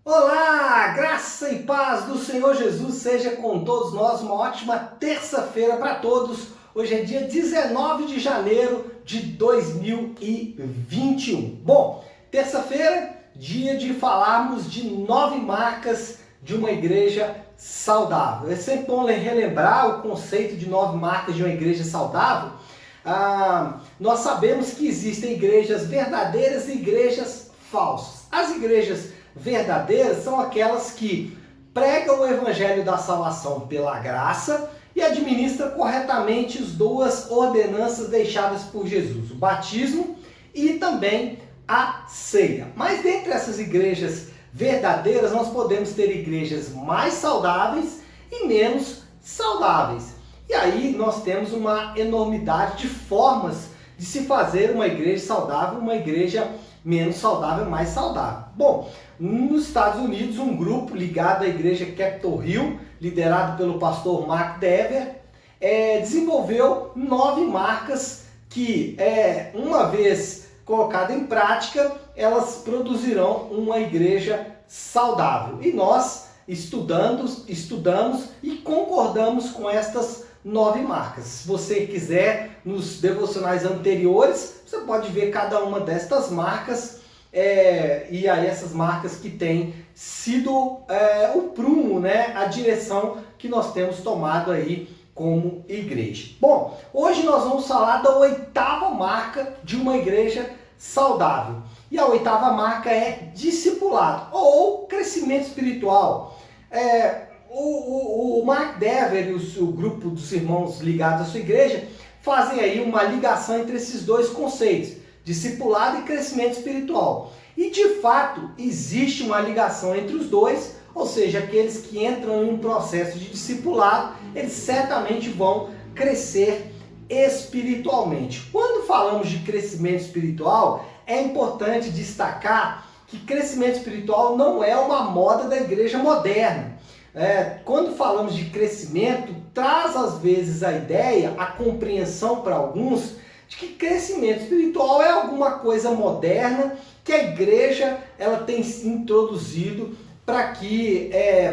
Olá, graça e paz do Senhor Jesus seja com todos nós. Uma ótima terça-feira para todos. Hoje é dia 19 de janeiro de 2021. Bom, terça-feira, dia de falarmos de 9 marcas de uma igreja saudável. É sempre bom relembrar o conceito de 9 marcas de uma igreja saudável. Nós sabemos que existem igrejas verdadeiras e igrejas falsas. As igrejas verdadeiras são aquelas que pregam o evangelho da salvação pela graça e administram corretamente as duas ordenanças deixadas por Jesus, o batismo e também a ceia. Mas dentre essas igrejas verdadeiras, nós podemos ter igrejas mais saudáveis e menos saudáveis. E aí nós temos uma enormidade de formas de se fazer uma igreja saudável, uma igreja menos saudável, mais saudável. Bom, nos Estados Unidos, um grupo ligado à igreja Capitol Hill, liderado pelo pastor Mark Dever, desenvolveu 9 marcas que, uma vez colocada em prática, elas produzirão uma igreja saudável. E nós estudamos e concordamos com estas 9 marcas. Se você quiser, nos devocionais anteriores, você pode ver cada uma destas marcas e aí essas marcas que têm sido o prumo, né, a direção que nós temos tomado aí como igreja. Bom, hoje nós vamos falar da 8ª marca de uma igreja saudável. E a 8ª marca é discipulado ou crescimento espiritual. O Mark Dever e o grupo dos irmãos ligados à sua igreja fazem aí uma ligação entre esses dois conceitos, discipulado e crescimento espiritual. E de fato existe uma ligação entre os dois, ou seja, aqueles que entram em um processo de discipulado, eles certamente vão crescer espiritualmente. Quando falamos de crescimento espiritual, é importante destacar que crescimento espiritual não é uma moda da igreja moderna. Quando falamos de crescimento, traz às vezes a ideia, a compreensão para alguns, de que crescimento espiritual é alguma coisa moderna que a igreja ela tem introduzido para que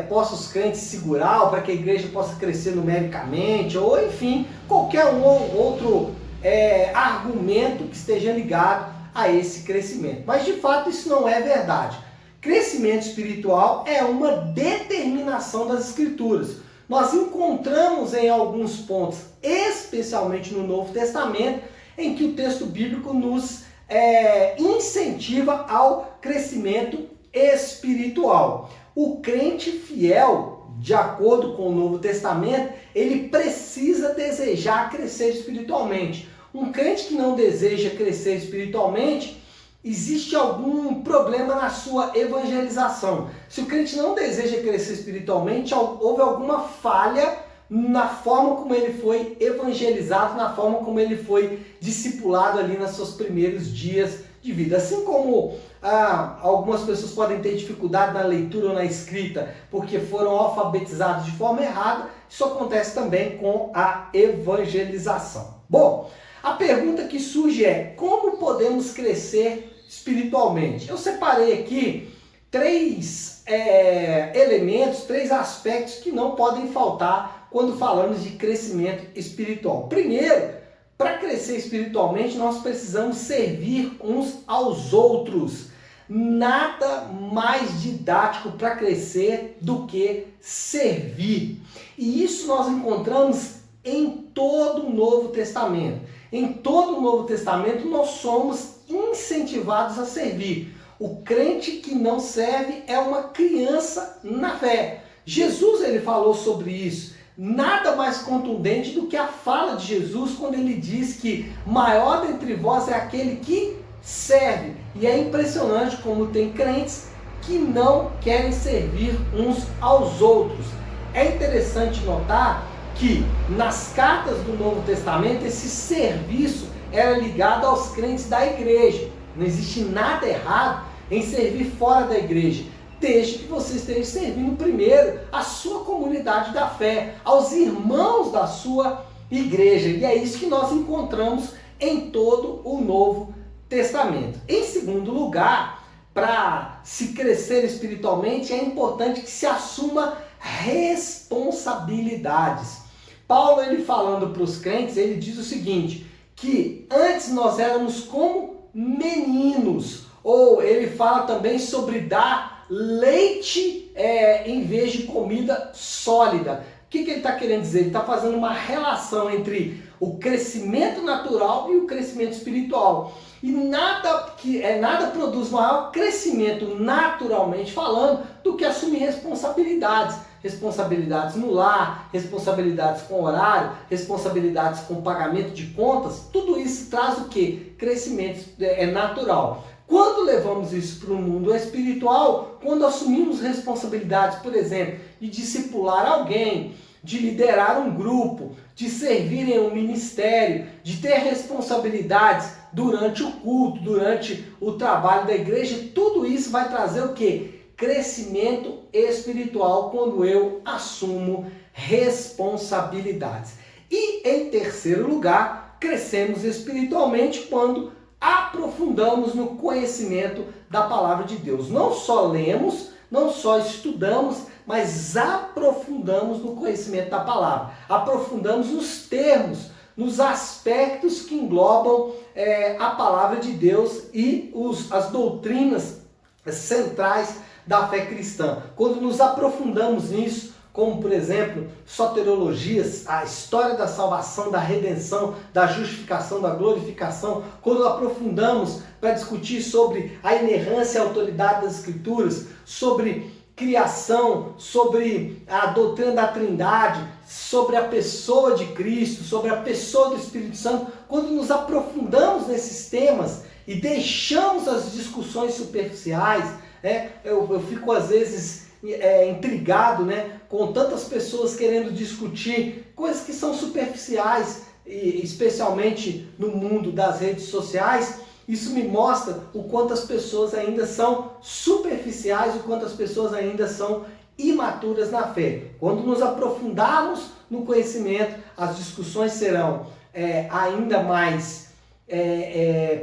possa os crentes segurar, ou para que a igreja possa crescer numericamente, ou enfim, qualquer outro argumento que esteja ligado a esse crescimento. Mas de fato isso não é verdade. Crescimento espiritual é uma determinação das Escrituras. Nós encontramos em alguns pontos, especialmente no Novo Testamento, em que o texto bíblico nos incentiva ao crescimento espiritual. O crente fiel, de acordo com o Novo Testamento, ele precisa desejar crescer espiritualmente. Um crente que não deseja crescer espiritualmente, existe algum problema na sua evangelização. Se o crente não deseja crescer espiritualmente, houve alguma falha na forma como ele foi evangelizado, na forma como ele foi discipulado ali nos seus primeiros dias de vida. Assim como algumas pessoas podem ter dificuldade na leitura ou na escrita porque foram alfabetizados de forma errada, isso acontece também com a evangelização. Bom, a pergunta que surge é: como podemos crescer espiritualmente? Eu separei aqui 3 elementos, 3 aspectos que não podem faltar quando falamos de crescimento espiritual. Primeiro, para crescer espiritualmente, nós precisamos servir uns aos outros. Nada mais didático para crescer do que servir. E isso nós encontramos em todo o Novo Testamento. Em todo o Novo Testamento nós somos incentivados a servir. O crente que não serve é uma criança na fé. Jesus ele falou sobre isso. Nada mais contundente do que a fala de Jesus quando ele diz que maior dentre vós é aquele que serve. E é impressionante como tem crentes que não querem servir uns aos outros. É interessante notar que nas cartas do Novo Testamento esse serviço era ligado aos crentes da igreja. Não existe nada errado em servir fora da igreja, desde que você esteja servindo primeiro a sua comunidade da fé, aos irmãos da sua igreja. E é isso que nós encontramos em todo o Novo Testamento. Em segundo lugar, para se crescer espiritualmente, é importante que se assuma responsabilidades. Paulo, ele falando para os crentes, ele diz o seguinte, que antes nós éramos como meninos, ou ele fala também sobre dar leite em vez de comida sólida. O que ele está querendo dizer? Ele está fazendo uma relação entre o crescimento natural e o crescimento espiritual. E nada produz maior crescimento, naturalmente falando, do que assumir responsabilidades. Responsabilidades no lar, responsabilidades com horário, responsabilidades com pagamento de contas. Tudo isso traz o quê? Crescimento natural. Quando levamos isso para o mundo espiritual, quando assumimos responsabilidades, por exemplo, de discipular alguém, de liderar um grupo, de servir em um ministério, de ter responsabilidades durante o culto, durante o trabalho da igreja, tudo isso vai trazer o quê? Crescimento espiritual quando eu assumo responsabilidades. E em terceiro lugar, crescemos espiritualmente quando aprofundamos no conhecimento da palavra de Deus. Não só lemos, não só estudamos, mas aprofundamos no conhecimento da palavra. Aprofundamos nos termos, nos aspectos que englobam a palavra de Deus e as doutrinas centrais da fé cristã. Quando nos aprofundamos nisso, como por exemplo, soteriologias, a história da salvação, da redenção, da justificação, da glorificação, quando aprofundamos para discutir sobre a inerrância e a autoridade das Escrituras, sobre criação, sobre a doutrina da Trindade, sobre a pessoa de Cristo, sobre a pessoa do Espírito Santo, quando nos aprofundamos nesses temas e deixamos as discussões superficiais, eu fico às vezes intrigado, com tantas pessoas querendo discutir coisas que são superficiais, e especialmente no mundo das redes sociais. Isso me mostra o quanto as pessoas ainda são superficiais, o quanto as pessoas ainda são imaturas na fé. Quando nos aprofundarmos no conhecimento, as discussões serão ainda mais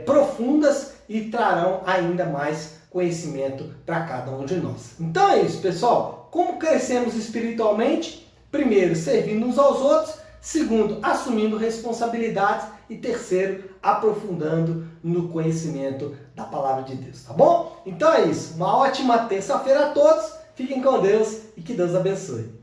profundas e trarão ainda mais conhecimento para cada um de nós. Então é isso, pessoal. Como crescemos espiritualmente? Primeiro, servindo uns aos outros. Segundo, assumindo responsabilidades. E terceiro, aprofundando no conhecimento da palavra de Deus. Tá bom? Então é isso. Uma ótima terça-feira a todos. Fiquem com Deus e que Deus abençoe.